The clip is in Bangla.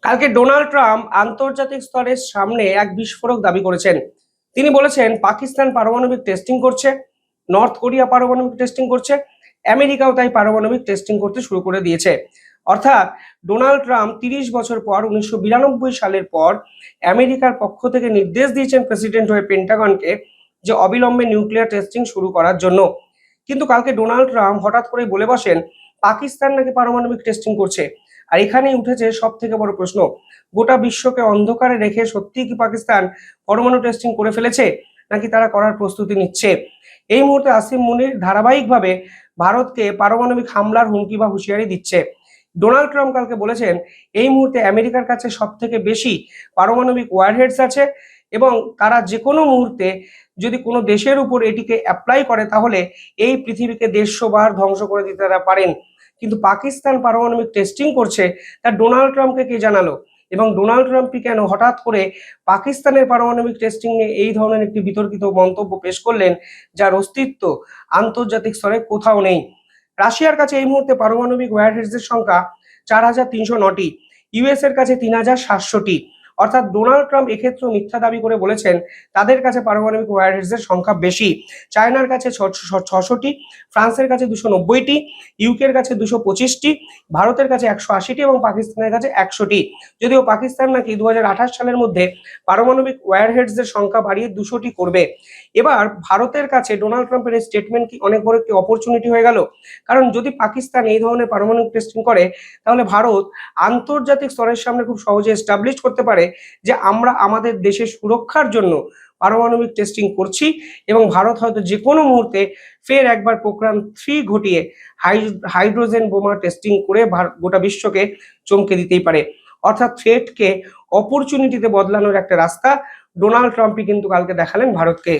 কালকে ডোনাল্ড ট্রাম্প আন্তর্জাতিক স্তরের সামনে এক বিস্ফোরক দাবি করেছেন। তিনি বলেছেন পাকিস্তান পারমাণবিক টেস্টিং করছে, নর্থ কোরিয়া পারমাণবিক টেস্টিং করছে, আমেরিকাও তাই পারমাণবিক টেস্টিং করতে শুরু করে দিয়েছে। অর্থাৎ ডোনাল্ড ট্রাম্প ৩০ বছর পর ১৯৯২ সালের পর আমেরিকার পক্ষ থেকে নির্দেশ দিয়েছেন প্রেসিডেন্ট হয়ে পেন্টাগনকে যে অবিলম্বে নিউক্লিয়ার টেস্টিং শুরু করার জন্য। কিন্তু কালকে ডোনাল্ড ট্রাম্প হঠাৎ করে বলে বসেন পাকিস্তান নাকি পারমাণবিক টেস্টিং করছে। আর এখানেই উঠেছে সব থেকে বড় প্রশ্ন, গোটা বিশ্বকে অন্ধকারে রেখে সত্যি কি পাকিস্তান পরমাণু টেস্টিং করে ফেলেছে, নাকি তারা করার প্রস্তুতি নিচ্ছে? এই মুহূর্তে আসিম মুনির ধারাবাহিকভাবে ভারতকে পারমাণবিক হামলার হুমকি বা হুঁশিয়ারি দিচ্ছে। ডোনাল্ড ট্রাম্প কালকে বলেছেন এই মুহূর্তে আমেরিকার কাছে সব থেকে বেশি পারমাণবিক ওয়ারহেডস আছে এবং তারা যে কোনো মুহূর্তে যদি কোনো দেশের উপর এটিকে অ্যাপ্লাই করে তাহলে এই পৃথিবীকে ১৫০ বার ধ্বংস করে দিতে তারা পারেন। কিন্তু পাকিস্তান পারমাণবিক টেস্টিং করছে তা ডোনাল্ড ট্রাম্পকে কে জানালো? এবং ডোনাল্ড ট্রাম্পই কেন হঠাৎ করে পাকিস্তানের পারমাণবিক টেস্টিং নিয়ে এই ধরনের একটি বিতর্কিত মন্তব্য পেশ করলেন, যার অস্তিত্ব আন্তর্জাতিক স্তরে কোথাও নেই? রাশিয়ার কাছে এই মুহূর্তে পারমাণবিক ওয়্যারহেডসের সংখ্যা ৪,৩০৯টি, ইউএস এর কাছে ৩,৭০০টি। অর্থাৎ ডোনাল্ড ট্রাম্প এক্ষেত্রে মিথ্যা দাবি করে বলেছেন তাদের কাছে পারমাণবিক ওয়্যারহেডসের সংখ্যা বেশি। চায়নার কাছে ৬০০টি, ফ্রান্সের কাছে ২৯০টি, ইউকের কাছে ২২৫টি, ভারতের কাছে ১৮০টি এবং পাকিস্তানের কাছে ১০০টি। যদিও পাকিস্তান নাকি ২০২৮ সালের মধ্যে পারমাণবিক ওয়্যারহেডসের সংখ্যা বাড়িয়ে ২০০টি করবে। এবার ভারতের কাছে ডোনাল্ড ট্রাম্পের এই স্টেটমেন্ট কি অনেক বড় একটি অপরচুনিটি হয়ে গেল? কারণ যদি পাকিস্তান এই ধরনের পারমাণবিক টেস্টিং করে তাহলে ভারত আন্তর্জাতিক স্তরের সামনে খুব সহজে এস্টাবলিশ করতে পারে যে আমরা আমাদের দেশের সুরক্ষার জন্য পারমাণবিক টেস্টিং করছি এবং ভারত হয়তো যে কোনো মুহূর্তে ফের একবার পোখরান-3 ঘটিয়ে হাইড্রোজেন বোমা টেস্টিং করে গোটা বিশ্বকে চমকে দিতেই পারে। অর্থাৎ থ্রেটকে অপরচুনিটিতে বদলানোর একটা রাস্তা ডোনাল্ড ট্রাম্পই কিন্তু কালকে দেখালেন ভারতকে।